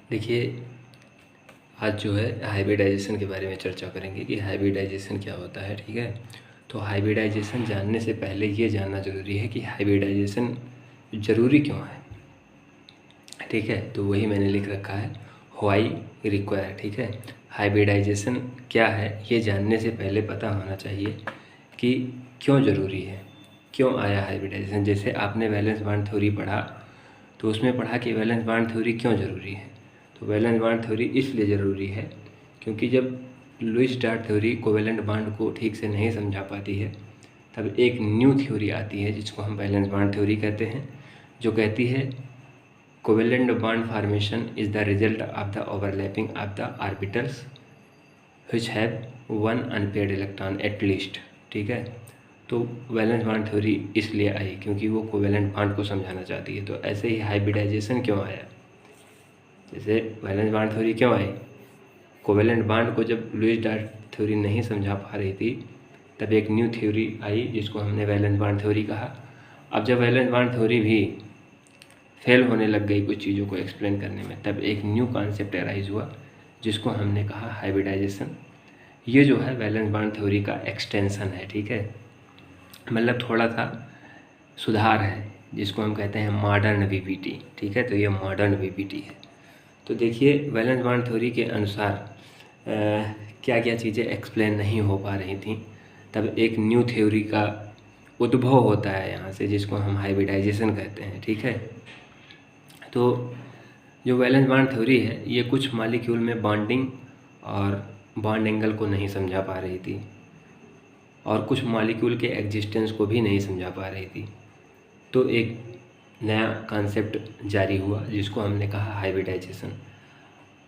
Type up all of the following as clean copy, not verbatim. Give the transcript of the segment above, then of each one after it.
देखिए, आज जो है हाइब्रिडाइजेशन के बारे में चर्चा करेंगे कि हाइब्रिडाइजेशन क्या होता है। ठीक है, तो हाइब्रिडाइजेशन जानने से पहले ये जानना ज़रूरी है कि हाइब्रिडाइजेशन ज़रूरी क्यों है। ठीक है, तो वही मैंने लिख रखा है, व्हाई रिक्वायर। ठीक है, हाइब्रिडाइजेशन क्या है ये जानने से पहले पता होना चाहिए कि क्यों ज़रूरी है, क्यों आया हाइब्रिडाइजेशन। जैसे आपने वैलेंस बॉन्ड थ्योरी पढ़ा, तो उसमें पढ़ा कि वैलेंस बॉन्ड थ्योरी क्यों ज़रूरी है। तो वैलेंस बॉन्ड थ्योरी इसलिए ज़रूरी है क्योंकि जब लुईस डार्ट थ्योरी कोवेलेंट बॉन्ड को ठीक से नहीं समझा पाती है, तब एक न्यू थ्योरी आती है जिसको हम वैलेंस बॉन्ड थ्योरी कहते हैं, जो कहती है covalent bond formation is the result of the overlapping of the orbitals which have one unpaired electron at least। ठीक है, तो वैलेंस बॉन्ड थ्योरी इसलिए आई क्योंकि वो कोवेलेंट बॉन्ड को समझाना चाहती है। तो ऐसे ही हाइब्रिडाइजेशन क्यों आया, जैसे वैलेंस बॉन्ड थ्योरी क्यों आई, कोवेलेंट बॉन्ड को जब लुईस डार्ट थ्योरी नहीं समझा पा रही थी, तब एक न्यू थ्योरी आई जिसको हमने वैलेंस बॉन्ड थ्योरी कहा। अब जब वैलेंस बॉन्ड थ्योरी भी फेल होने लग गई कुछ चीज़ों को एक्सप्लेन करने में, तब एक न्यू कॉन्सेप्ट अराइज हुआ जिसको हमने कहा हाइब्रिडाइजेशन। ये जो है वैलेंस बॉन्ड थ्योरी का एक्सटेंशन है। ठीक है, मतलब थोड़ा सा सुधार है जिसको हम कहते हैं मॉडर्न वीपीटी। ठीक है, तो ये मॉडर्न वीपीटी है। तो देखिए, वैलेंस बॉन्ड थ्योरी के अनुसार क्या क्या चीज़ें एक्सप्लेन नहीं हो पा रही थी, तब एक न्यू थ्योरी का उद्भव होता है यहाँ से, जिसको हम हाइब्रिडाइजेशन कहते हैं। ठीक है, तो जो वैलेंस बॉन्ड थ्योरी है ये कुछ मॉलिक्यूल में बॉन्डिंग और बॉन्ड एंगल को नहीं समझा पा रही थी, और कुछ मॉलिक्यूल के एग्जिस्टेंस को भी नहीं समझा पा रही थी। तो एक नया कॉन्सेप्ट जारी हुआ जिसको हमने कहा हाइब्रिडाइजेशन।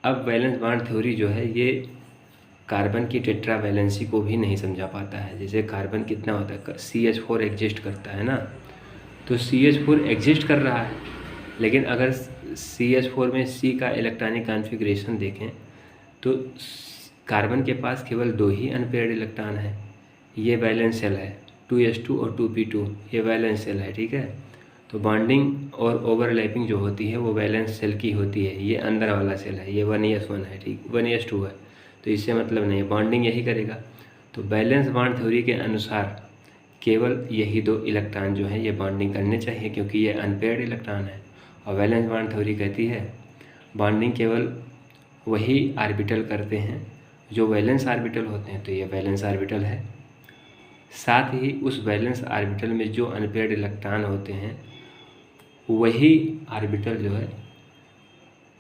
अब वैलेंस बॉन्ड थ्योरी जो है ये कार्बन की टेट्रा वैलेंसी को भी नहीं समझा पाता है। जैसे कार्बन कितना होता है, CH4 एग्जिस्ट करता है ना, तो CH4 एग्जिस्ट कर रहा है, लेकिन अगर CH4 में C का इलेक्ट्रॉनिक कॉन्फ़िगरेशन देखें तो कार्बन के पास केवल 2 ही अनपेयर्ड इलेक्ट्रॉन है। ये वैलेंस शेल है 2s2 और 2p2, ये वैलेंस शेल है। ठीक है, तो बॉन्डिंग और ओवरलैपिंग जो होती है वो वैलेंस शेल की होती है। ये अंदर वाला शेल है, ये 1s1 है, ठीक 1s2 है, तो इससे मतलब नहीं है, बॉन्डिंग यही करेगा। तो वैलेंस बॉन्ड थ्योरी के अनुसार केवल यही 2 इलेक्ट्रॉन जो है ये बॉन्डिंग करने चाहिए क्योंकि ये अनपेयर्ड इलेक्ट्रॉन है। और वैलेंस बॉन्ड थ्योरी कहती है बॉन्डिंग केवल वही ऑर्बिटल करते हैं जो वैलेंस ऑर्बिटल होते हैं, तो ये वैलेंस ऑर्बिटल है। साथ ही उस वैलेंस ऑर्बिटल में जो अनपेयर्ड इलेक्ट्रॉन होते हैं वही ऑर्बिटल जो है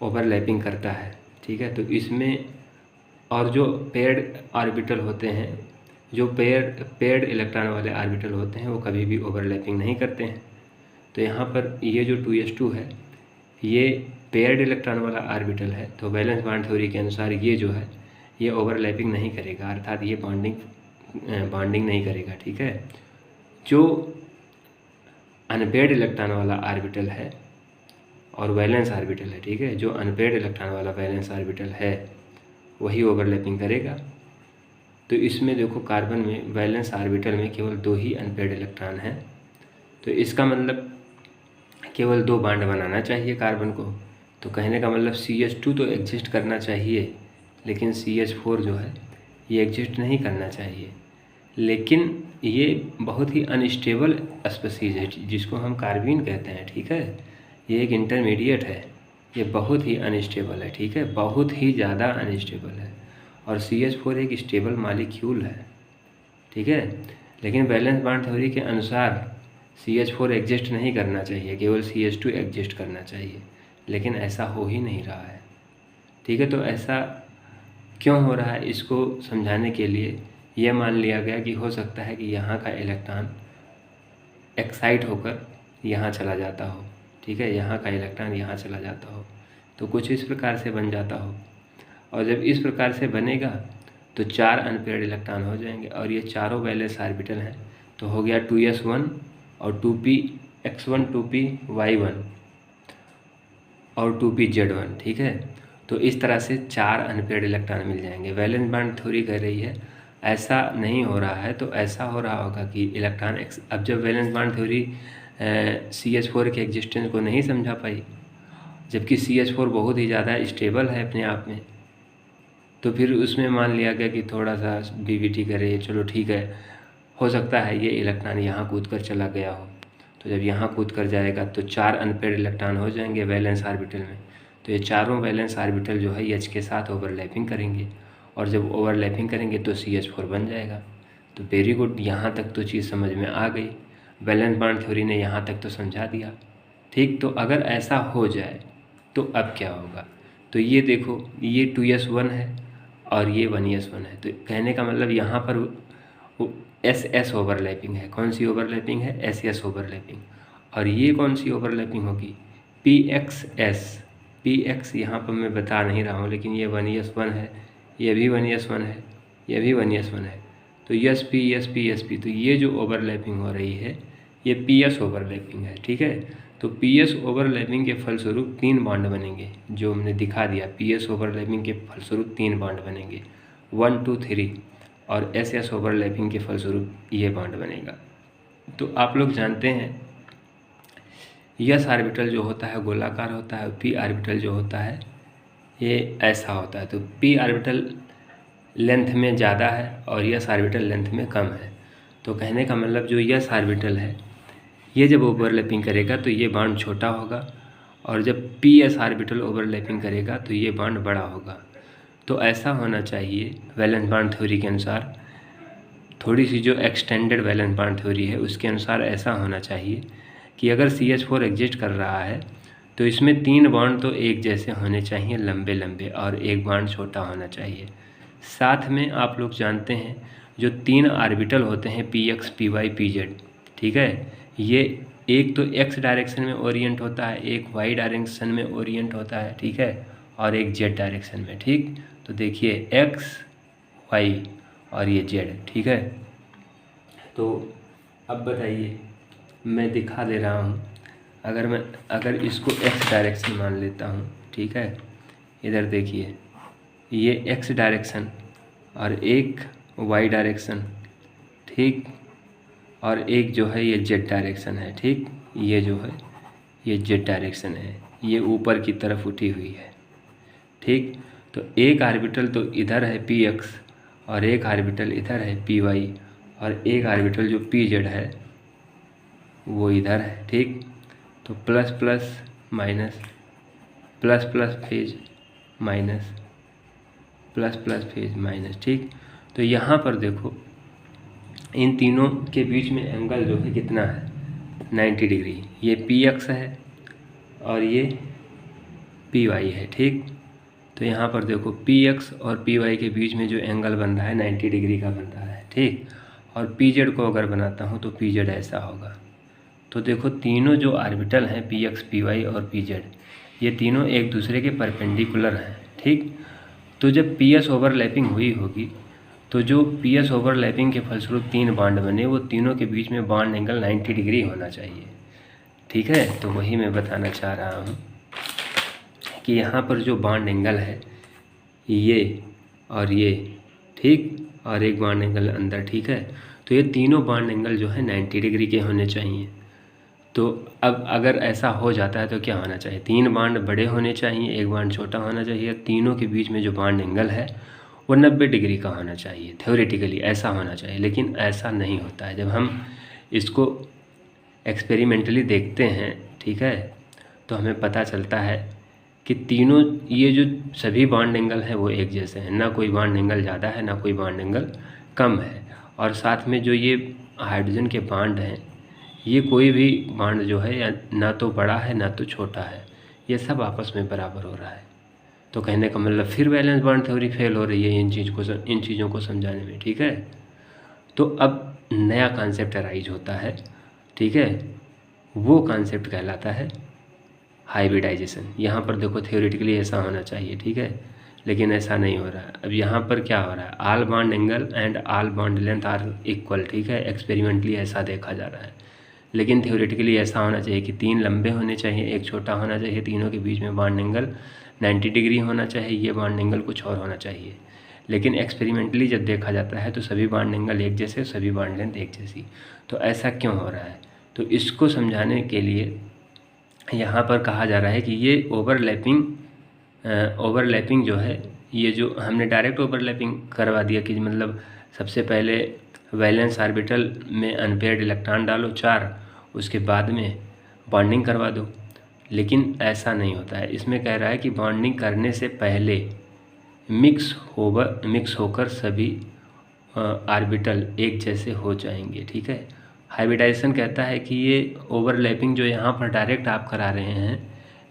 ओवरलैपिंग करता है। ठीक है, तो इसमें और जो पेयर्ड ऑर्बिटल होते हैं, जो पेयर्ड इलेक्ट्रॉन वाले ऑर्बिटल होते हैं वो कभी भी ओवरलैपिंग नहीं करते हैं। तो यहाँ पर ये जो 2s2 है ये पेयर्ड इलेक्ट्रॉन वाला ऑर्बिटल है, तो वैलेंस बॉन्ड थ्योरी के अनुसार ये जो है ये ओवरलैपिंग नहीं करेगा, अर्थात ये बॉन्डिंग नहीं करेगा। ठीक है, जो अनपेयर्ड इलेक्ट्रॉन वाला ऑर्बिटल है और वैलेंस ऑर्बिटल है, ठीक है, जो अनपेयर्ड इलेक्ट्रॉन वाला वैलेंस ऑर्बिटल है वही ओवरलैपिंग करेगा। तो इसमें देखो कार्बन में वैलेंस ऑर्बिटल में केवल 2 ही अनपेयर्ड इलेक्ट्रॉन हैं, तो इसका मतलब केवल 2 बॉन्ड बनाना चाहिए कार्बन को। तो कहने का मतलब CH2 तो एग्जिस्ट करना चाहिए, लेकिन CH4 जो है ये एग्जिस्ट नहीं करना चाहिए। लेकिन ये बहुत ही अनस्टेबल स्पीशीज है जिसको हम कार्बीन कहते हैं। ठीक है, ये एक इंटरमीडिएट है, ये बहुत ही अनस्टेबल है। ठीक है, बहुत ही ज़्यादा अनस्टेबल है, और CH4 एक स्टेबल मॉलिक्यूल है। ठीक है, लेकिन वैलेंस बॉन्ड थ्योरी के अनुसार CH4 एग्जिस्ट नहीं करना चाहिए, केवल CH2 एग्जिस्ट करना चाहिए, लेकिन ऐसा हो ही नहीं रहा है। ठीक है, तो ऐसा क्यों हो रहा है इसको समझाने के लिए यह मान लिया गया कि हो सकता है कि यहाँ का इलेक्ट्रॉन एक्साइट होकर यहाँ चला जाता हो। ठीक है, यहाँ का इलेक्ट्रॉन यहाँ चला जाता हो, तो कुछ इस प्रकार से बन जाता हो, और जब इस प्रकार से बनेगा तो 4 अनपेयर्ड इलेक्ट्रॉन हो जाएंगे, और ये चारों वैलेंस ऑर्बिटल हैं, तो हो गया 2s1 और 2px1 2py1 और 2pz1। ठीक है, तो इस तरह से 4 अनपेयर्ड इलेक्ट्रॉन मिल जाएंगे। वैलेंस बॉन्ड थ्योरी कह रही है ऐसा नहीं हो रहा है, तो ऐसा हो रहा होगा कि इलेक्ट्रॉन अब जब वैलेंस बॉन्ड थ्योरी CH4 के एग्जिस्टेंस को नहीं समझा पाई जबकि CH4 बहुत ही ज़्यादा स्टेबल है अपने आप में। तो फिर उसमें मान लिया गया कि थोड़ा सा BBT करे, चलो ठीक है, हो सकता है ये इलेक्ट्रॉन यहाँ कूद कर चला गया हो। तो जब यहाँ कूद कर जाएगा तो 4 अनपेड इलेक्ट्रॉन हो जाएंगे वैलेंस ऑर्बिटल में। तो ये चारों वैलेंस ऑर्बिटल जो है H के साथ ओवरलैपिंग करेंगे, और जब ओवरलैपिंग करेंगे तो CH4 बन जाएगा। तो वेरी गुड, यहाँ तक तो चीज़ समझ में आ गई। वैलेंस बॉन्ड थ्योरी ने यहाँ तक तो समझा दिया। ठीक, तो अगर ऐसा हो जाए तो अब क्या होगा? तो ये देखो, ये 2s1 है और ये 1s1 है। तो कहने का मतलब यहाँ पर SS ओवरलैपिंग है। कौन सी ओवरलैपिंग है? SS overlapping. और ये कौन सी ओवरलैपिंग होगी? PXS। PX यहाँ पर मैं बता नहीं रहा हूँ, लेकिन ये 1s1 है, ये भी 1s1 है, ये भी 1s1 है। तो SP SP SP, तो ये जो ओवरलैपिंग हो रही है ये PS ओवरलैपिंग है। ठीक है, तो PS ओवरलैपिंग के फलस्वरूप 3 बॉन्ड बनेंगे, जो हमने दिखा दिया। PS ओवरलैपिंग के फलस्वरूप 3 बॉन्ड बनेंगे, 1 2 3, और SS ओवरलैपिंग के फलस्वरूप ये बॉन्ड बनेगा। तो आप लोग जानते हैं S ऑर्बिटल जो होता है गोलाकार होता है, P ऑर्बिटल जो होता है ये ऐसा होता है। तो P ऑर्बिटल लेंथ में ज़्यादा है और S ऑर्बिटल लेंथ में कम है। तो कहने का मतलब जो S ऑर्बिटल है ये जब ओवरलैपिंग करेगा तो ये बॉन्ड छोटा होगा, और जब PS ऑर्बिटल ओवरलैपिंग करेगा तो ये बॉन्ड बड़ा होगा। तो ऐसा होना चाहिए वैलेंस बॉन्ड थ्योरी के अनुसार, थोड़ी सी जो एक्सटेंडेड वैलेंस बॉन्ड थ्योरी है उसके अनुसार ऐसा होना चाहिए कि अगर CH4 एग्जिस्ट कर रहा है तो इसमें 3 बॉन्ड तो एक जैसे होने चाहिए, लंबे लंबे, और एक बॉन्ड छोटा होना चाहिए। साथ में आप लोग जानते हैं जो 3 ऑर्बिटल होते हैं PX PY PZ, ठीक है, ये एक तो X डायरेक्शन में ओरिएंट होता है, एक Y डायरेक्शन में ओरिएंट होता है, ठीक है, और एक Z डायरेक्शन में। ठीक, तो देखिए X Y और ये Z, ठीक है। तो अब बताइए, मैं दिखा दे रहा हूँ, अगर इसको X डायरेक्शन मान लेता हूँ, ठीक है, इधर देखिए ये X डायरेक्शन और एक Y डायरेक्शन, ठीक, और एक जो है ये Z डायरेक्शन है। ठीक, ये जो है ये Z डायरेक्शन है, ये ऊपर की तरफ उठी हुई है। ठीक, तो एक ऑर्बिटल तो इधर है PX और एक ऑर्बिटल इधर है PY, और एक ऑर्बिटल जो PZ है वो इधर है। ठीक, तो plus plus minus, plus plus phase minus, plus plus phase minus. ठीक, तो यहाँ पर देखो इन तीनों के बीच में एंगल जो है कितना है? 90 डिग्री। ये PX है और ये PY है। ठीक, तो यहाँ पर देखो PX और PY के बीच में जो एंगल बन रहा है 90 डिग्री का बन रहा है। ठीक, और PZ को अगर बनाता हूँ तो PZ ऐसा होगा। तो देखो तीनों जो ऑर्बिटल हैं PX PY और PZ, ये तीनों एक दूसरे के परपेंडिकुलर हैं। ठीक, तो जब PS ओवरलैपिंग हुई होगी तो जो PS ओवरलैपिंग के फलस्वरूप 3 बॉन्ड बने, वो तीनों के बीच में बॉन्ड एंगल 90 डिग्री होना चाहिए। ठीक है, तो वही मैं बताना चाह रहा हूँ कि यहाँ पर जो बॉन्ड एंगल है ये और ये, ठीक, और एक बॉन्ड एंगल अंदर, ठीक है, तो ये तीनों बॉन्ड एंगल जो है 90 डिग्री के होने चाहिए। तो अब अगर ऐसा हो जाता है तो क्या होना चाहिए? 3 बॉन्ड बड़े होने चाहिए, एक बॉन्ड छोटा होना चाहिए, तीनों के बीच में जो बॉन्ड एंगल है वो 90 डिग्री का होना चाहिए। थ्योरेटिकली ऐसा होना चाहिए, लेकिन ऐसा नहीं होता है। जब हम इसको एक्सपेरिमेंटली देखते हैं, ठीक है, तो हमें पता चलता है कि तीनों ये जो सभी बॉन्ड एंगल हैं वो एक जैसे हैं, ना कोई बॉन्ड एंगल ज़्यादा है ना कोई बॉन्ड एंगल कम है। और साथ में जो ये हाइड्रोजन के बॉन्ड हैं, ये कोई भी बॉन्ड जो है ना तो बड़ा है ना तो छोटा है, ये सब आपस में बराबर हो रहा है। तो कहने का मतलब फिर वैलेंस बॉन्ड थ्योरी फेल हो रही है इन चीज़ों को समझाने में। ठीक है, तो अब नया कॉन्सेप्ट अराइज होता है, ठीक है, वो कॉन्सेप्ट कहलाता है हाइब्रिडाइजेशन। यहाँ पर देखो थ्योरेटिकली ऐसा होना चाहिए, ठीक है, लेकिन ऐसा नहीं हो रहा है। अब यहाँ पर क्या हो रहा है? All bond angle and all bond length are equal, ठीक है, एक्सपेरिमेंटली ऐसा देखा जा रहा है। लेकिन थ्योरेटिकली ऐसा होना चाहिए कि 3 लंबे होने चाहिए, एक छोटा होना चाहिए, तीनों के बीच में बॉन्ड एंगल 90 डिग्री होना चाहिए, ये बॉन्ड एंगल कुछ और होना चाहिए। लेकिन एक्सपेरिमेंटली जब देखा जाता है तो सभी बॉन्ड एंगल एक जैसे, सभी बॉन्ड लेंथ एक जैसी। तो ऐसा क्यों हो रहा है? तो इसको समझाने के लिए यहाँ पर कहा जा रहा है कि ये ओवरलैपिंग जो है, ये जो हमने डायरेक्ट ओवरलैपिंग करवा दिया कि मतलब सबसे पहले वैलेंस ऑर्बिटल में अनपेयर्ड इलेक्ट्रॉन डालो 4, उसके बाद में बॉन्डिंग करवा दो, लेकिन ऐसा नहीं होता है। इसमें कह रहा है कि बॉन्डिंग करने से पहले मिक्स होकर सभी ऑर्बिटल एक जैसे हो जाएंगे, ठीक है। हाइब्रिडाइजेशन कहता है कि ये ओवरलैपिंग जो यहाँ पर डायरेक्ट आप करा रहे हैं,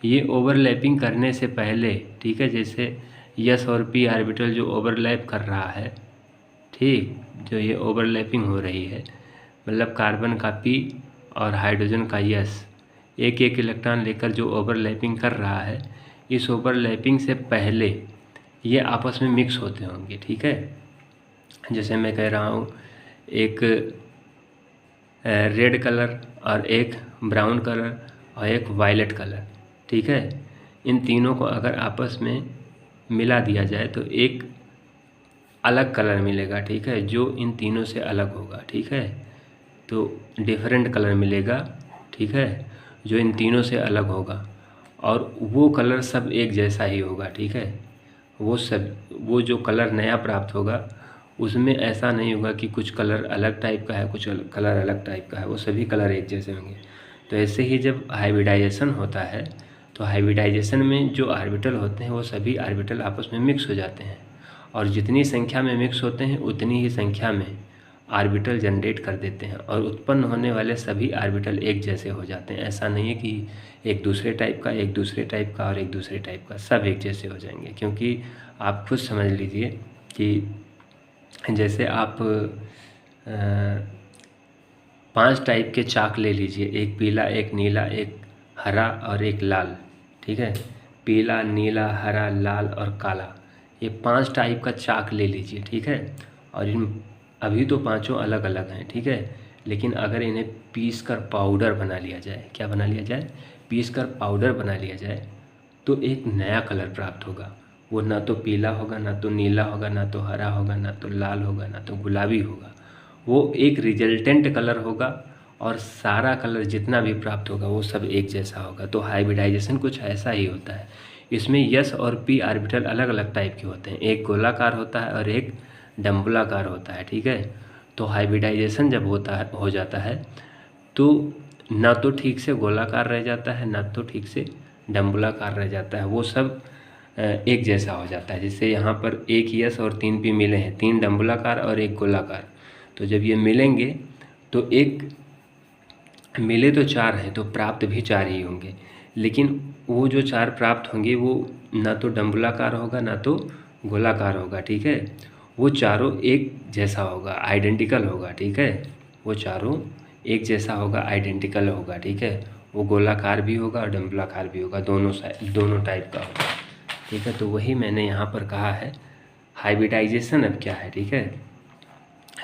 ये ओवरलैपिंग करने से पहले, ठीक है, जैसे यस और पी ऑर्बिटल जो ओवरलैप कर रहा है, ठीक, जो ये ओवरलैपिंग हो रही है, मतलब कार्बन का पी और हाइड्रोजन का यस एक एक इलेक्ट्रॉन लेकर जो ओवरलैपिंग कर रहा है, इस ओवरलैपिंग से पहले ये आपस में मिक्स होते होंगे, ठीक है। जैसे मैं कह रहा हूँ एक रेड कलर और एक ब्राउन कलर और एक वायलेट कलर, ठीक है, इन तीनों को अगर आपस में मिला दिया जाए तो एक अलग कलर मिलेगा, ठीक है, जो इन तीनों से अलग होगा, ठीक है, तो डिफरेंट कलर मिलेगा, ठीक है, जो इन तीनों से अलग होगा, और वो कलर सब एक जैसा ही होगा, ठीक है। वो जो कलर नया प्राप्त होगा उसमें ऐसा नहीं होगा कि कुछ कलर अलग टाइप का है, कुछ कलर अलग टाइप का है, वो सभी कलर एक जैसे होंगे। तो ऐसे ही जब हाइब्रिडाइजेशन होता है तो हाइब्रिडाइजेशन में जो ऑर्बिटल होते हैं वो सभी ऑर्बिटल आपस में मिक्स हो जाते हैं, और जितनी संख्या में मिक्स होते हैं उतनी ही संख्या में ऑर्बिटल जनरेट कर देते हैं, और उत्पन्न होने वाले सभी ऑर्बिटल एक जैसे हो जाते हैं। ऐसा नहीं है कि एक दूसरे टाइप का, एक दूसरे टाइप का और एक दूसरे टाइप का, सब एक जैसे हो जाएंगे। क्योंकि आप खुद समझ लीजिए कि जैसे आप 5 टाइप के चाक ले लीजिए, एक पीला, एक नीला, एक हरा और एक लाल, ठीक है, पीला, नीला, हरा, लाल और काला, ये 5 टाइप का चाक ले लीजिए, ठीक है। और इन अभी तो पांचों अलग अलग हैं, ठीक है, लेकिन अगर इन्हें पीस कर पाउडर बना लिया जाए, क्या बना लिया जाए, पीस कर पाउडर बना लिया जाए, तो एक नया कलर प्राप्त होगा। वो ना तो पीला होगा, ना तो नीला होगा, ना तो हरा होगा, ना तो लाल होगा, ना तो गुलाबी होगा, वो एक रिजल्टेंट कलर होगा, और सारा कलर जितना भी प्राप्त होगा वो सब एक जैसा होगा। तो हाइब्रिडाइजेशन कुछ ऐसा ही होता है। इसमें यस और पी ऑर्बिटल अलग अलग टाइप के होते हैं, एक गोलाकार होता है और एक डम्बुलाकार होता है, ठीक है। तो हाइब्रिडाइजेशन जब हो जाता है तो ना तो ठीक से गोलाकार रह जाता है, ना तो ठीक से डम्बुलाकार रह जाता है, वो सब एक जैसा हो जाता है। जैसे यहाँ पर एक यस और 3 पी मिले हैं, 3 डम्बुलाकार और एक गोलाकार, तो जब ये मिलेंगे तो एक मिले तो 4 हैं, तो प्राप्त भी 4 ही होंगे, लेकिन वो जो 4 प्राप्त होंगे वो ना तो डम्बुलाकार होगा ना तो गोलाकार होगा, ठीक है, वो चारों एक जैसा होगा, आइडेंटिकल होगा, ठीक है, वो चारों एक जैसा होगा, आइडेंटिकल होगा, ठीक है, वो गोलाकार भी होगा और डम्बुलाकार भी होगा, दोनों टाइप का होगा, ठीक है। तो वही मैंने यहाँ पर कहा है हाइब्रिडाइजेशन अब क्या है, ठीक है।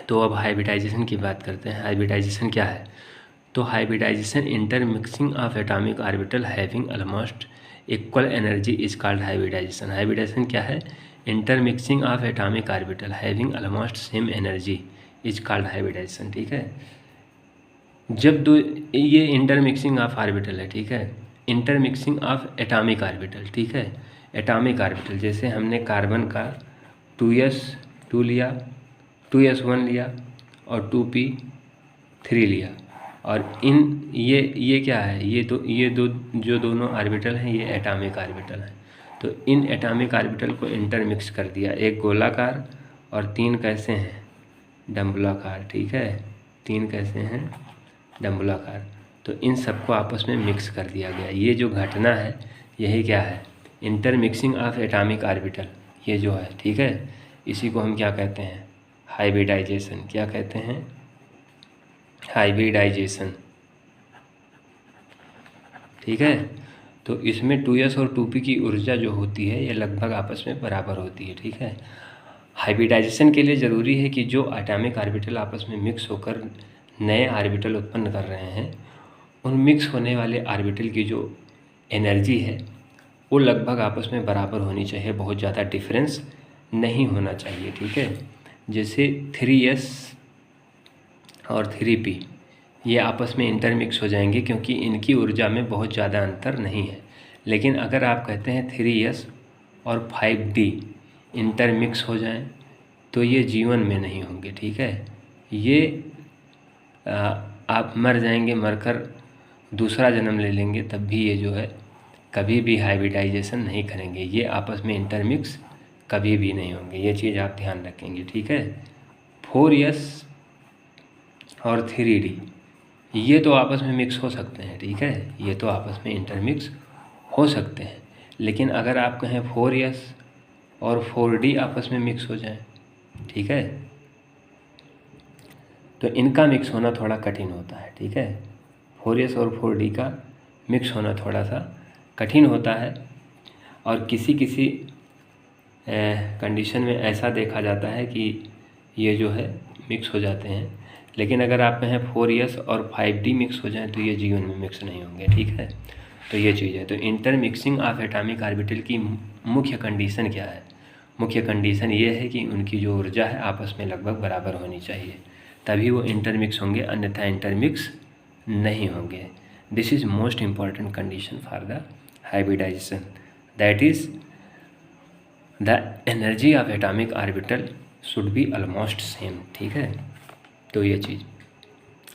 तो अब हाइब्रिडाइजेशन की बात करते हैं। हाइब्रिडाइजेशन क्या है? तो hybridisation intermixing of atomic orbital having almost equal energy is called hybridisation. Hybridisation क्या है? Intermixing of atomic orbital having almost same energy is called hybridisation, ठीक है। जब दो, ये इंटरमिक्सिंग ऑफ ऑर्बिटल है, ठीक है, इंटरमिक्सिंग ऑफ एटॉमिक ऑर्बिटल, ठीक है, एटॉमिक ऑर्बिटल, जैसे हमने कार्बन का 2s2 लिया, 2s1 लिया और 2p3 लिया, और ये क्या है, ये दो जो दोनों ऑर्बिटल हैं ये एटॉमिक ऑर्बिटल हैं। तो इन एटॉमिक ऑर्बिटल को इंटरमिक्स कर दिया, एक गोलाकार और 3 कैसे हैं, डम्बुलाकार, ठीक है, 3 कैसे हैं, डम्बुलाकार। तो इन सबको आपस में मिक्स कर दिया गया। ये जो घटना है यही क्या है, इंटरमिक्सिंग ऑफ एटॉमिक ऑर्बिटल, ये जो है, ठीक है, इसी को हम क्या कहते हैं, हाइब्रिडाइजेशन। क्या कहते हैं? हाइब्रिडाइजेशन, ठीक है। तो इसमें 2s और 2p की ऊर्जा जो होती है ये लगभग आपस में बराबर होती है, ठीक है। हाइब्रिडाइजेशन के लिए ज़रूरी है कि जो एटॉमिक ऑर्बिटल आपस में मिक्स होकर नए ऑर्बिटल उत्पन्न कर रहे हैं, उन मिक्स होने वाले ऑर्बिटल की जो एनर्जी है वो लगभग आपस में बराबर होनी चाहिए, बहुत ज़्यादा डिफरेंस नहीं होना चाहिए, ठीक है। जैसे 3s और 3p ये आपस में इंटरमिक्स हो जाएंगे क्योंकि इनकी ऊर्जा में बहुत ज़्यादा अंतर नहीं है। लेकिन अगर आप कहते हैं 3s और 5d इंटरमिक्स हो जाएं तो ये जीवन में नहीं होंगे, ठीक है। ये आप मर जाएंगे, मरकर दूसरा जन्म ले लेंगे, तब भी ये जो है कभी भी हाइब्रिडाइजेशन नहीं करेंगे। ये आपस में इंटरमिक्स कभी भी नहीं होंगे, ये चीज़ आप ध्यान रखेंगे, ठीक है। 4s और 3d ये तो आपस में मिक्स हो सकते हैं, ठीक है, ये तो आपस में इंटरमिक्स हो सकते हैं। लेकिन अगर आप कहें 4s और 4d आपस में मिक्स हो जाएं, ठीक है, तो इनका मिक्स होना थोड़ा कठिन होता है, ठीक है। 4s और 4d का मिक्स होना थोड़ा सा कठिन होता है और किसी किसी कंडीशन में ऐसा देखा जाता है कि ये जो है मिक्स हो जाते हैं। लेकिन अगर आप कहें 4s और 5d मिक्स हो जाएं तो ये जीवन में मिक्स नहीं होंगे, ठीक है। तो ये चीज़ है। तो इंटरमिक्सिंग ऑफ एटॉमिक ऑर्बिटल की मुख्य कंडीशन क्या है? मुख्य कंडीशन ये है कि उनकी जो ऊर्जा है आपस में लगभग बराबर होनी चाहिए, तभी वो इंटरमिक्स होंगे, अन्यथा इंटरमिक्स नहीं होंगे। This is most important condition for the hybridisation, that is the energy of atomic orbital should be almost same, ठीक है। तो ये चीज़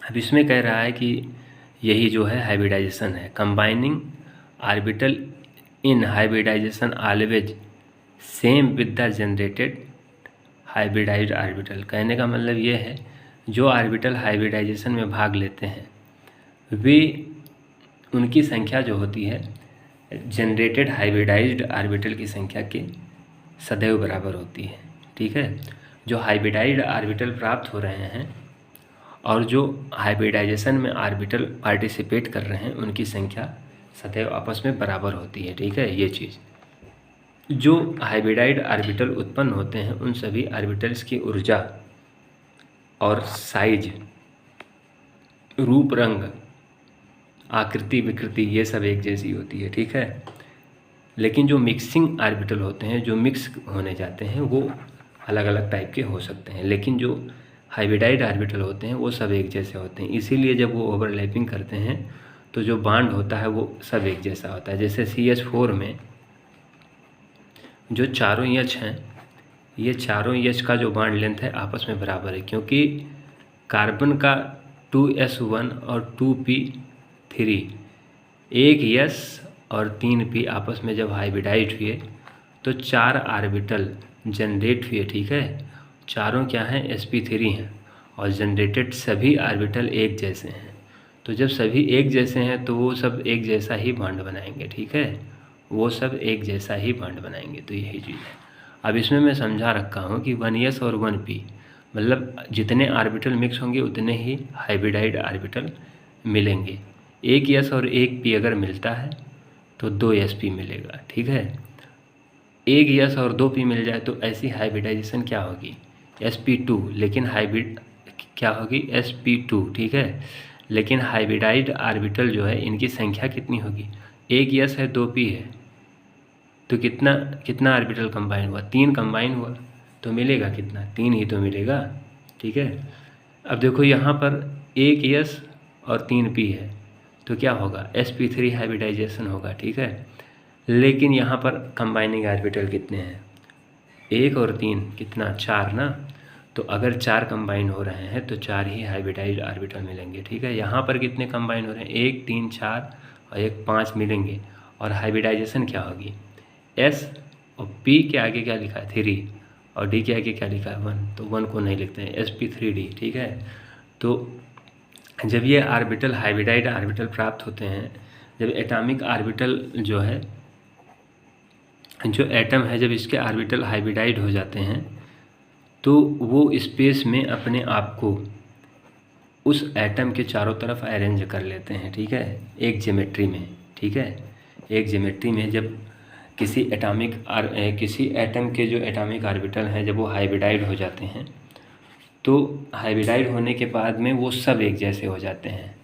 अब इसमें कह रहा है कि यही जो है हाइब्रिडाइजेशन है। Combining orbital in hybridisation always same with the generated hybridised orbital. कहने का मतलब ये है जो ऑर्बिटल हाइब्रिडाइजेशन में भाग लेते हैं वे उनकी संख्या जो होती है जनरेटेड हाइब्रिडाइज्ड ऑर्बिटल की संख्या के सदैव बराबर होती है, ठीक है। जो हाइब्रिडाइज्ड ऑर्बिटल प्राप्त हो रहे हैं और जो हाइब्रिडाइजेशन में ऑर्बिटल पार्टिसिपेट कर रहे हैं उनकी संख्या सदैव आपस में बराबर होती है, ठीक है। ये चीज़ जो हाइब्रिडाइज्ड ऑर्बिटल उत्पन्न होते हैं उन सभी ऑर्बिटल्स की ऊर्जा और साइज, रूप, रंग, आकृति, विकृति ये सब एक जैसी होती है, ठीक है। लेकिन जो मिक्सिंग ऑर्बिटल होते हैं, जो मिक्स होने जाते हैं, वो अलग अलग टाइप के हो सकते हैं। लेकिन जो हाइब्रिडाइज्ड ऑर्बिटल होते हैं वो सब एक जैसे होते हैं। इसीलिए जब वो ओवरलैपिंग करते हैं तो जो बॉन्ड होता है वो सब एक जैसा होता है। जैसे CH4 में जो चारों एच हैं, ये चारों एच का जो बॉन्ड लेंथ है आपस में बराबर है, क्योंकि कार्बन का 2s1 और 2p3 एक s और 3p आपस में जब हाइब्रिडाइज हुए तो 4 ऑर्बिटल जनरेट हुए, ठीक है। चारों क्या हैं? sp3 हैं और जनरेटेड सभी ऑर्बिटल एक जैसे हैं। तो जब सभी एक जैसे हैं तो वो सब एक जैसा ही बॉन्ड बनाएंगे, ठीक है, वो सब एक जैसा ही बॉन्ड बनाएंगे। तो यही चीज़ है। अब इसमें मैं समझा रखा हूँ कि 1s और 1p मतलब जितने ऑर्बिटल मिक्स होंगे उतने ही हाइब्रिडाइज्ड ऑर्बिटल मिलेंगे। एक s और एक p अगर मिलता है तो 2sp मिलेगा, ठीक है। एक s और 2p मिल जाए तो ऐसी हाइब्रिडाइजेशन क्या होगी? sp2, लेकिन हाइब्रिड क्या होगी? sp2, ठीक है। लेकिन हाइब्रिडाइज्ड ऑर्बिटल जो है इनकी संख्या कितनी होगी? एक s है, 2p है, तो कितना कितना ऑर्बिटल कंबाइन हुआ? 3 कंबाइन हुआ, तो मिलेगा कितना? 3 ही तो मिलेगा, ठीक है। अब देखो यहाँ पर एक s और 3p है तो क्या होगा? sp3 हाइब्रिडाइजेशन होगा, ठीक है। लेकिन यहाँ पर कंबाइनिंग ऑर्बिटल कितने हैं? 1 और 3 कितना? 4 ना। तो अगर 4 कंबाइन हो रहे हैं तो 4 ही हाइब्रिडाइज्ड ऑर्बिटल मिलेंगे, ठीक है। यहाँ पर कितने कंबाइन हो रहे हैं? 1, 3, 4 और 1, 5 मिलेंगे। और हाइब्रिडाइजेशन क्या होगी? s और p के आगे क्या लिखा है? 3 और d के आगे क्या लिखा है? 1, तो 1 को नहीं लिखते हैं, sp3d, ठीक है। तो जब ये ऑर्बिटल हाइब्रिडाइज्ड ऑर्बिटल प्राप्त होते हैं, जब एटॉमिक ऑर्बिटल जो है, जो एटम है, जब इसके ऑर्बिटल हाइब्रिडाइज्ड हो जाते हैं तो वो स्पेस में अपने आप को उस एटम के चारों तरफ अरेंज कर लेते हैं, ठीक है, एक ज्योमेट्री में, ठीक है। एक ज्योमेट्री में जब किसी एटम के जो एटॉमिक ऑर्बिटल हैं जब वो हाइब्रिडाइज्ड हो जाते हैं तो हाइब्रिडाइज्ड होने के बाद में वो सब एक जैसे हो जाते हैं,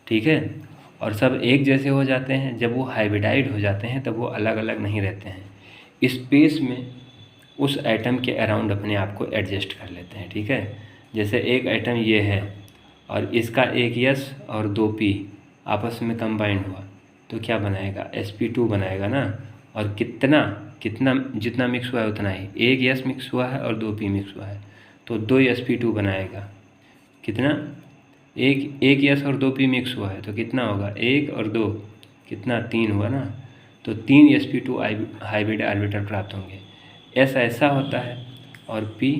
ठीक है। और सब एक जैसे हो जाते हैं, जब वो हाइब्रिडाइज्ड हो जाते हैं तब वो अलग अलग नहीं रहते हैं, स्पेस में उस एटम के अराउंड अपने आप को एडजस्ट कर लेते हैं, ठीक है। जैसे एक एटम ये है और इसका एक S और 2 P आपस में कंबाइंड हुआ तो क्या बनाएगा, sp2 बनाएगा ना। और कितना कितना जितना मिक्स हुआ है उतना ही, एक S मिक्स हुआ है और 2 P मिक्स हुआ है तो 2 sp2 बनाएगा। कितना, एक S और 2 P मिक्स हुआ है तो कितना होगा, 1 और 2 कितना, 3 हुआ ना। तो 3 sp2 हाइब्रिड ऑर्बिटल प्राप्त होंगे। S ऐसा होता है और P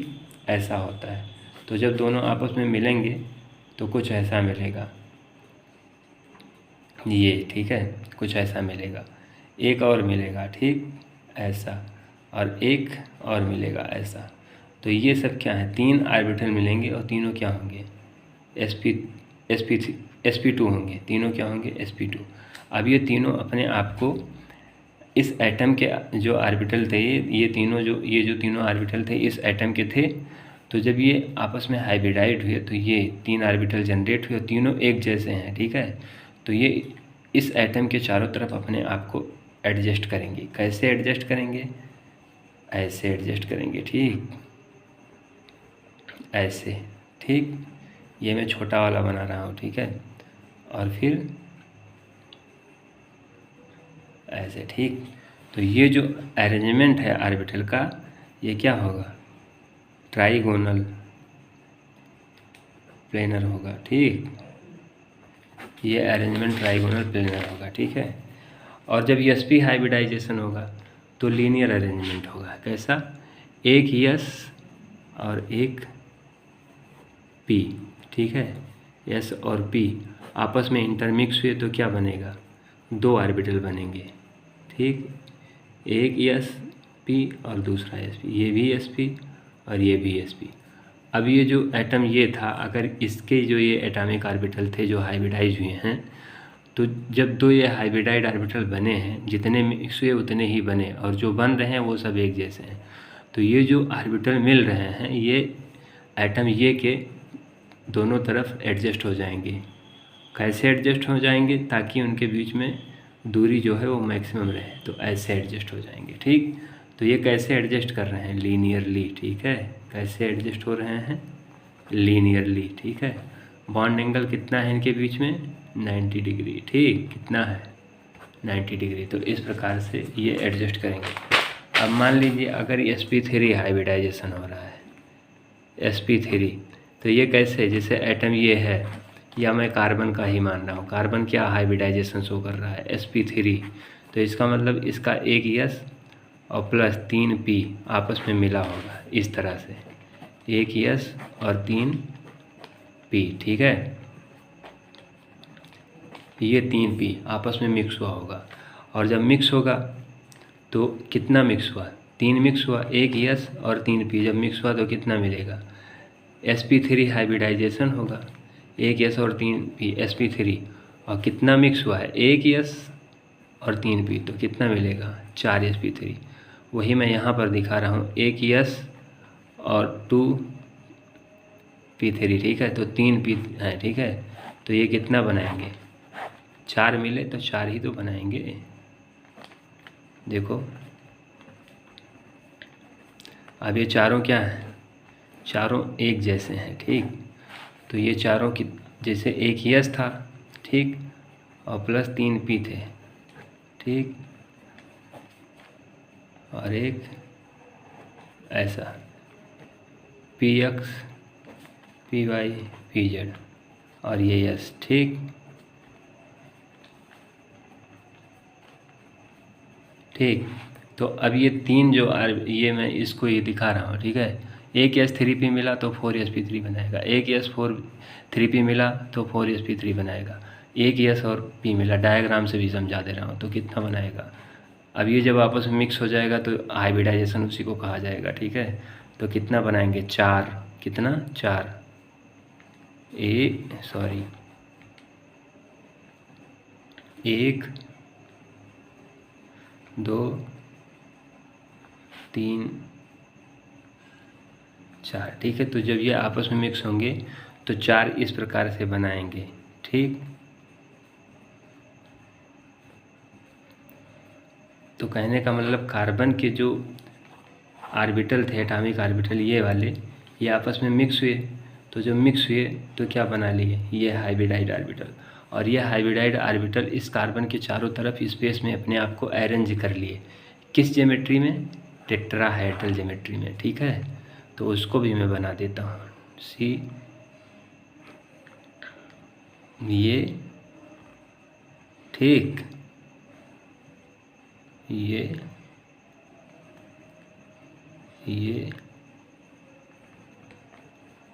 ऐसा होता है। तो जब दोनों आपस में मिलेंगे तो कुछ ऐसा मिलेगा, ये ठीक है, कुछ ऐसा मिलेगा। एक और मिलेगा, ठीक ऐसा, और एक और मिलेगा ऐसा। तो ये सब क्या है, 3 ऑर्बिटल मिलेंगे और तीनों क्या होंगे, sp2 होंगे। तीनों क्या होंगे, sp2। अब ये तीनों अपने आप को इस एटम के जो ऑर्बिटल थे, ये जो तीनों ऑर्बिटल थे इस एटम के थे। तो जब ये आपस में हाइब्रिडाइड हुए तो ये 3 ऑर्बिटल जनरेट हुए, तीनों एक जैसे हैं, ठीक है। तो ये इस एटम के चारों तरफ अपने आप को एडजस्ट करेंगे। कैसे एडजस्ट करेंगे, ऐसे एडजस्ट करेंगे, ठीक ऐसे, ठीक। ये मैं छोटा वाला बना रहा हूँ, ठीक है, और फिर ऐसे, ठीक। तो ये जो अरेंजमेंट है ऑर्बिटल का, ये क्या होगा, ट्राइगोनल प्लेनर होगा, ठीक। ये अरेंजमेंट ट्राइगोनल प्लेनर होगा, ठीक है। और जब sp हाइब्रिडाइजेशन होगा तो लीनियर अरेंजमेंट होगा। कैसा, एक S और एक P, ठीक है। S और P आपस में इंटरमिक्स हुए तो क्या बनेगा, 2 ऑर्बिटल बनेंगे, ठीक। एक sp और दूसरा sp, ये भी sp और ये भी sp। अब ये जो एटम ये था, अगर इसके जो ये एटॉमिक ऑर्बिटल थे जो हाइब्रिडाइज हुए हैं, तो जब 2 ये हाइब्रिडाइड ऑर्बिटल बने हैं, जितने मिक्स हुए उतने ही बने, और जो बन रहे हैं वो सब एक जैसे हैं। तो ये जो ऑर्बिटल मिल रहे हैं, ये एटम ये के दोनों तरफ एडजस्ट हो जाएंगे। कैसे एडजस्ट हो जाएंगे, ताकि उनके बीच में दूरी जो है वो मैक्सिमम रहे, तो ऐसे एडजस्ट हो जाएंगे, ठीक। तो ये कैसे एडजस्ट कर रहे हैं, लीनियरली, ठीक है। कैसे एडजस्ट हो रहे हैं, लीनियरली, ठीक है। बॉन्ड एंगल कितना है इनके बीच में, 90 डिग्री, ठीक। कितना है, 90 डिग्री। तो इस प्रकार से ये एडजस्ट करेंगे। अब मान लीजिए अगर sp3 हाइब्रिडाइजेशन हो रहा है, sp3, तो ये कैसे, जैसे एटम ये है, या मैं कार्बन का ही मान रहा हूँ, कार्बन क्या हाइब्रिडाइजेशन शो कर रहा है, sp3। तो इसका मतलब इसका एक S और प्लस 3 P आपस में मिला होगा, इस तरह से, एक S और 3 P, ठीक है। ये 3 P आपस में मिक्स हुआ होगा, और जब मिक्स होगा तो कितना मिक्स हुआ, 3 मिक्स हुआ, एक S और 3 P जब मिक्स हुआ तो कितना मिलेगा, sp3 हाइब्रिडाइजेशन होगा, एक S और 3 P, sp3। और कितना मिक्स हुआ है, एक S और 3 P, तो कितना मिलेगा, 4 sp3। वही मैं यहाँ पर दिखा रहा हूँ, एक S और 2 p3, ठीक है। तो 3 P है, ठीक है। तो ये कितना बनाएंगे, 4 मिले तो 4 ही तो बनाएंगे, देखो। अब ये चारों क्या हैं, चारों एक जैसे हैं, ठीक। तो ये चारों की, जैसे एक S था, ठीक, और प्लस 3 P थे, ठीक, और एक ऐसा px py pz और ये S, ठीक, ठीक। तो अब ये 3 जो ये मैं इसको ये दिखा रहा हूँ, ठीक है। एक S3P मिला तो 4sp3 बनाएगा, एक S3P मिला तो 4sp3 बनाएगा, एक S और P मिला, डायग्राम से भी समझा दे रहा हूँ, तो कितना बनाएगा। अब ये जब आपस में मिक्स हो जाएगा तो हाइब्रिडाइजेशन उसी को कहा जाएगा, ठीक है। तो कितना बनाएंगे, 4, कितना, 4, 1 2 3 4, ठीक है। तो जब ये आपस में मिक्स होंगे तो 4 इस प्रकार से बनाएंगे, ठीक। तो कहने का मतलब कार्बन के जो ऑर्बिटल थे, एटॉमिक ऑर्बिटल ये वाले, ये आपस में मिक्स हुए तो जब मिक्स हुए तो क्या बना लिए, ये हाइब्रिडाइड ऑर्बिटल। और ये हाइब्रिडाइड ऑर्बिटल इस कार्बन के चारों तरफ स्पेस में अपने आप को अरेंज कर लिए, किस ज्योमेट्री में, टेट्राहेड्रल ज्योमेट्री में। ठीक है, तो उसको भी मैं बना देता हूँ। सी ये ठीक, ये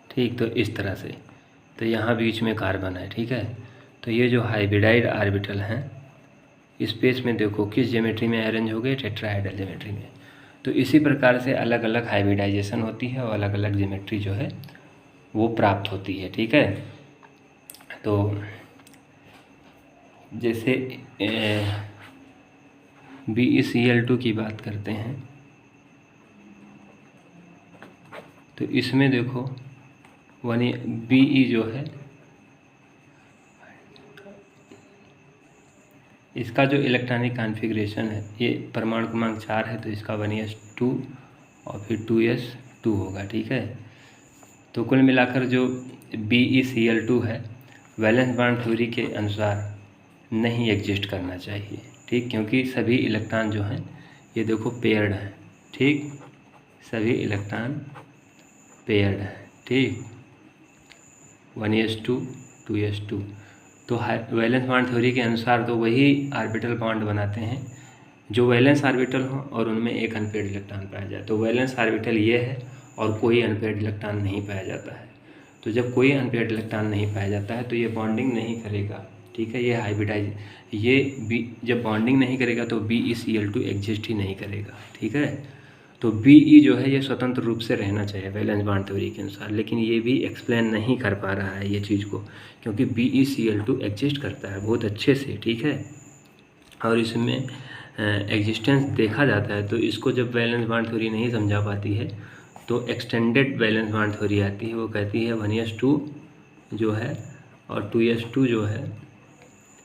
ठीक, तो इस तरह से, तो यहाँ बीच में कार्बन है। ठीक है, तो ये जो हाइब्रिडाइड ऑर्बिटल हैं स्पेस में देखो किस ज्योमेट्री में अरेंज हो गए, टेट्राहेड्रल ज्योमेट्री में। तो इसी प्रकार से अलग अलग हाइब्रिडाइजेशन होती है और अलग अलग ज्योमेट्री जो है वो प्राप्त होती है। ठीक है, तो जैसे BeCl2 की बात करते हैं तो इसमें देखो Be जो है इसका जो इलेक्ट्रॉनिक कॉन्फ़िगरेशन है, ये परमाणु क्रमांक 4 है, तो इसका 1s2 और फिर 2s2 होगा। ठीक है, तो कुल मिलाकर जो BeCl2 है वैलेंस बॉन्ड थ्योरी के अनुसार नहीं एग्जिस्ट करना चाहिए। ठीक, क्योंकि सभी इलेक्ट्रॉन जो हैं ये देखो पेयर्ड हैं। ठीक, सभी इलेक्ट्रॉन पेयर्ड हैं। ठीक, 1s2 2s2, तो वैलेंस बॉन्ड थ्योरी के अनुसार तो वही ऑर्बिटल बॉन्ड बनाते हैं जो वैलेंस ऑर्बिटल हो और उनमें एक अनपेयर्ड इलेक्ट्रॉन पाया जाए। तो वैलेंस ऑर्बिटल ये है और कोई अनपेयर्ड इलेक्ट्रॉन नहीं पाया जाता है। तो जब कोई अनपेयर्ड इलेक्ट्रॉन नहीं पाया जाता है तो ये बॉन्डिंग नहीं करेगा। ठीक है, ये हाइब्रिडाइज, ये जब बॉन्डिंग नहीं करेगा तो BeCl2 एग्जिस्ट ही नहीं करेगा। ठीक है, तो Be जो है ये स्वतंत्र रूप से रहना चाहिए वैलेंस बॉन्ड थ्योरी के अनुसार, लेकिन ये भी एक्सप्लेन नहीं कर पा रहा है ये चीज़ को, क्योंकि BeCl2 एग्जिस्ट करता है बहुत अच्छे से। ठीक है, और इसमें एग्जिस्टेंस देखा जाता है। तो इसको जब वैलेंस बॉन्ड थ्योरी नहीं समझा पाती है तो एक्सटेंडेड वैलेंस बॉन्ड थ्योरी आती है, वो कहती है 1s2 जो है और 2s2 जो है,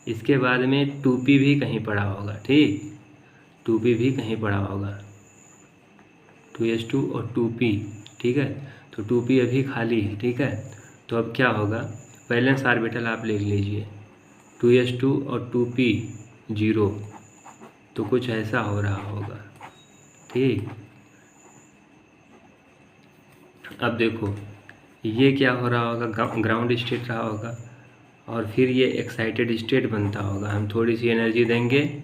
इसके बाद में 2p भी कहीं पड़ा होगा। ठीक, 2p भी कहीं पड़ा होगा, 2s2 और 2p। ठीक है, तो 2p अभी खाली है। ठीक है, तो अब क्या होगा, वैलेंस ऑर्बिटल आप ले लीजिए, 2s2 और 2p 0, तो कुछ ऐसा हो रहा होगा। ठीक, अब देखो ये क्या हो रहा होगा, ग्राउंड स्टेट रहा होगा और फिर ये एक्साइटेड स्टेट बनता होगा। हम थोड़ी सी एनर्जी देंगे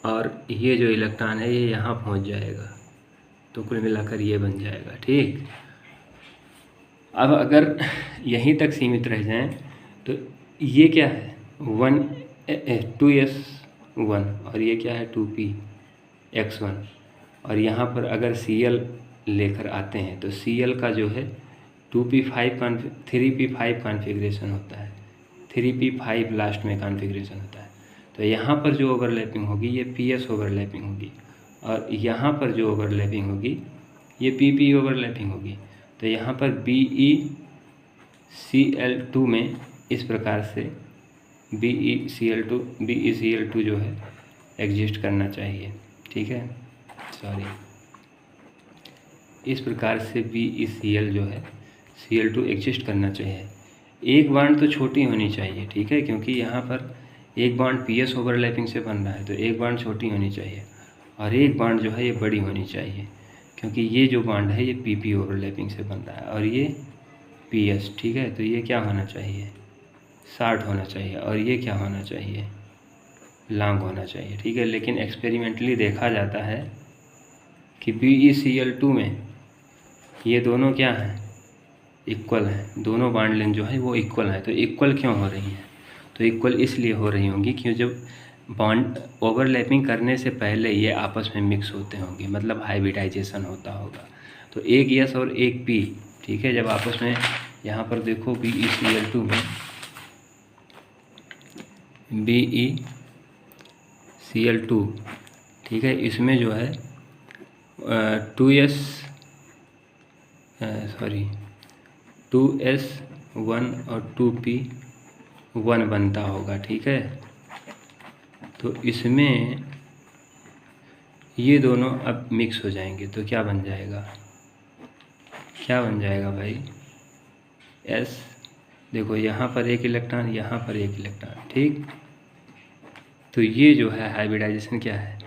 और ये जो इलेक्ट्रॉन है ये यहाँ पहुँच जाएगा, तो कुल मिलाकर ये बन जाएगा। ठीक, अब अगर यहीं तक सीमित रह जाएं तो ये क्या है 2s1 और ये क्या है 2px1, और यहाँ पर अगर Cl लेकर आते हैं तो Cl का जो है 3p5 कॉन्फ़िगरेशन होता है, 3p5 लास्ट में कॉन्फ़िगरेशन होता है। तो यहाँ पर जो ओवरलैपिंग होगी ये ps ओवरलैपिंग होगी और यहाँ पर जो ओवरलैपिंग होगी ये pp ओवरलैपिंग होगी। तो यहाँ पर BeCl2 में इस प्रकार से BeCl2 जो है एग्जिस्ट करना चाहिए। ठीक है, सॉरी, इस प्रकार से BeCl जो है Cl2 एग्जिस्ट करना चाहिए। एक बॉन्ड तो छोटी होनी चाहिए। ठीक है, क्योंकि यहाँ पर एक बॉन्ड PS ओवरलैपिंग से बन रहा है, तो एक बॉन्ड छोटी होनी चाहिए और एक बॉन्ड जो है ये बड़ी होनी चाहिए, क्योंकि ये जो बॉन्ड है ये PP ओवरलैपिंग से बन रहा है और ये PS। ठीक है, तो ये क्या होना चाहिए, शॉर्ट होना चाहिए और ये क्या होना चाहिए, लॉन्ग होना चाहिए। ठीक है, लेकिन एक्सपेरिमेंटली देखा जाता है कि BeCl2 में ये दोनों क्या हैं, इक्वल हैं, दोनों बॉन्ड लेंथ जो है वो इक्वल है। तो इक्वल क्यों हो रही हैं, तो इक्वल इसलिए हो रही होंगी क्यों जब बॉन्ड ओवरलैपिंग करने से पहले ये आपस में मिक्स होते होंगे, मतलब हाइब्रिडाइजेशन होता होगा। तो एक S और एक P, ठीक है, जब आपस में यहाँ पर देखो BeCl2 में BeCl2, ठीक है, इसमें जो है 2s1 और 2p1 बनता होगा। ठीक है, तो इसमें ये दोनों अब मिक्स हो जाएंगे तो क्या बन जाएगा, क्या बन जाएगा भाई, एस, देखो यहाँ पर एक इलेक्ट्रॉन, यहाँ पर एक इलेक्ट्रॉन, ठीक। तो ये जो है हाइब्रिडाइजेशन क्या है,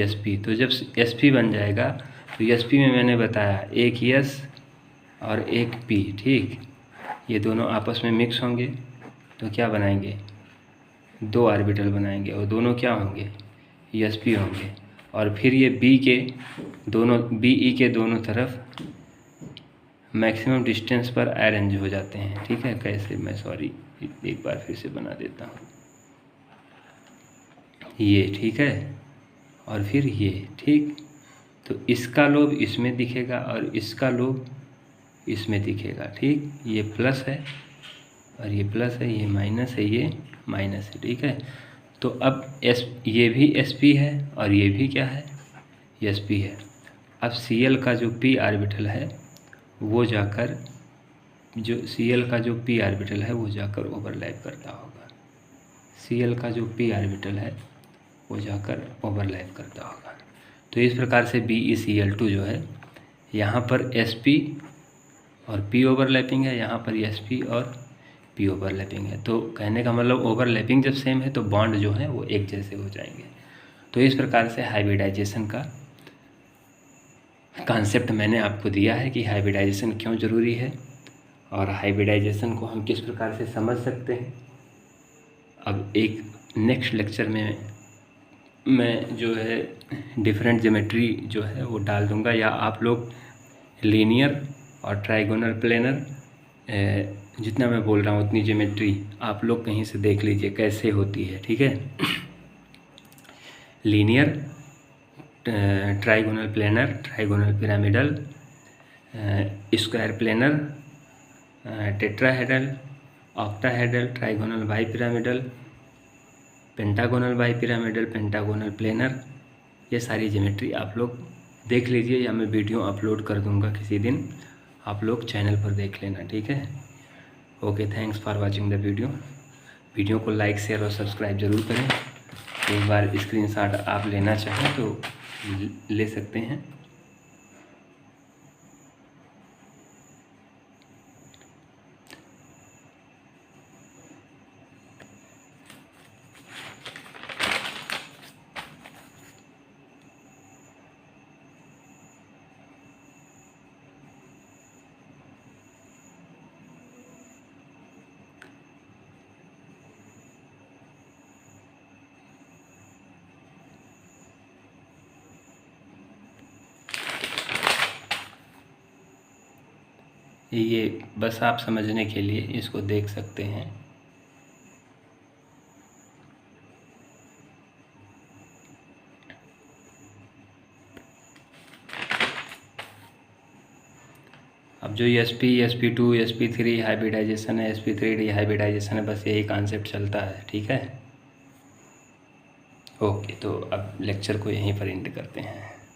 sp। तो जब sp बन जाएगा तो sp में मैंने बताया एक s और एक p, ठीक। ये दोनों आपस में मिक्स होंगे तो क्या बनाएंगे, 2 ऑर्बिटल बनाएंगे और दोनों क्या होंगे, sp होंगे। और फिर ये b के दोनों, be के दोनों तरफ मैक्सिमम डिस्टेंस पर अरेंज हो जाते हैं, ठीक है। कैसे, मैं सॉरी एक बार फिर से बना देता हूँ, ये ठीक है और फिर ये, ठीक। तो इसका लोब इसमें दिखेगा और इसका लोब इसमें दिखेगा, ठीक। ये प्लस है और ये प्लस है, ये माइनस है, ये माइनस है, ठीक है। तो अब ये भी sp है और ये भी क्या है, sp है। अब Cl का जो p ऑर्बिटल है वो जाकर, जो Cl का जो p ऑर्बिटल है वो जाकर ओवरलैप करता होगा, Cl का जो p ऑर्बिटल है वो जाकर ओवरलैप करता होगा। तो इस प्रकार से BeCl2 जो है, यहाँ पर sp और p ओवरलैपिंग है, यहाँ पर sp और p ओवरलैपिंग है। तो कहने का मतलब ओवरलैपिंग जब सेम है तो बॉन्ड जो है वो एक जैसे हो जाएंगे। तो इस प्रकार से हाइब्रिडाइजेशन का कॉन्सेप्ट मैंने आपको दिया है कि हाइब्रिडाइजेशन क्यों ज़रूरी है और हाइब्रिडाइजेशन को हम किस प्रकार से समझ सकते हैं। अब एक नेक्स्ट लेक्चर में मैं जो है डिफरेंट ज्योमेट्री जो है वो डाल दूंगा, या आप लोग लीनियर और ट्राइगोनल प्लेनर, जितना मैं बोल रहा हूँ उतनी ज्योमेट्री आप लोग कहीं से देख लीजिए कैसे होती है, ठीक है। Linear, trigonal planar, trigonal pyramidal, square planar, tetrahedral, octahedral, trigonal bi pyramidal, pentagonal bi pyramidal, pentagonal planar, ये सारी ज्योमेट्री आप लोग देख लीजिए, या मैं वीडियो अपलोड कर दूंगा किसी दिन, आप लोग चैनल पर देख लेना, ठीक है। Okay, thanks for watching the video को लाइक, शेयर और सब्सक्राइब ज़रूर करें। एक बार स्क्रीनशॉट आप लेना चाहें तो ले सकते हैं। ये बस आप समझने के लिए इसको देख सकते हैं। अब जो sp, sp2, sp3 हाइब्रिडाइजेशन है, sp3 हाइब्रिडाइजेशन है, बस यही कॉन्सेप्ट चलता है, ठीक है। ओके, तो अब लेक्चर को यहीं पर एंड करते हैं।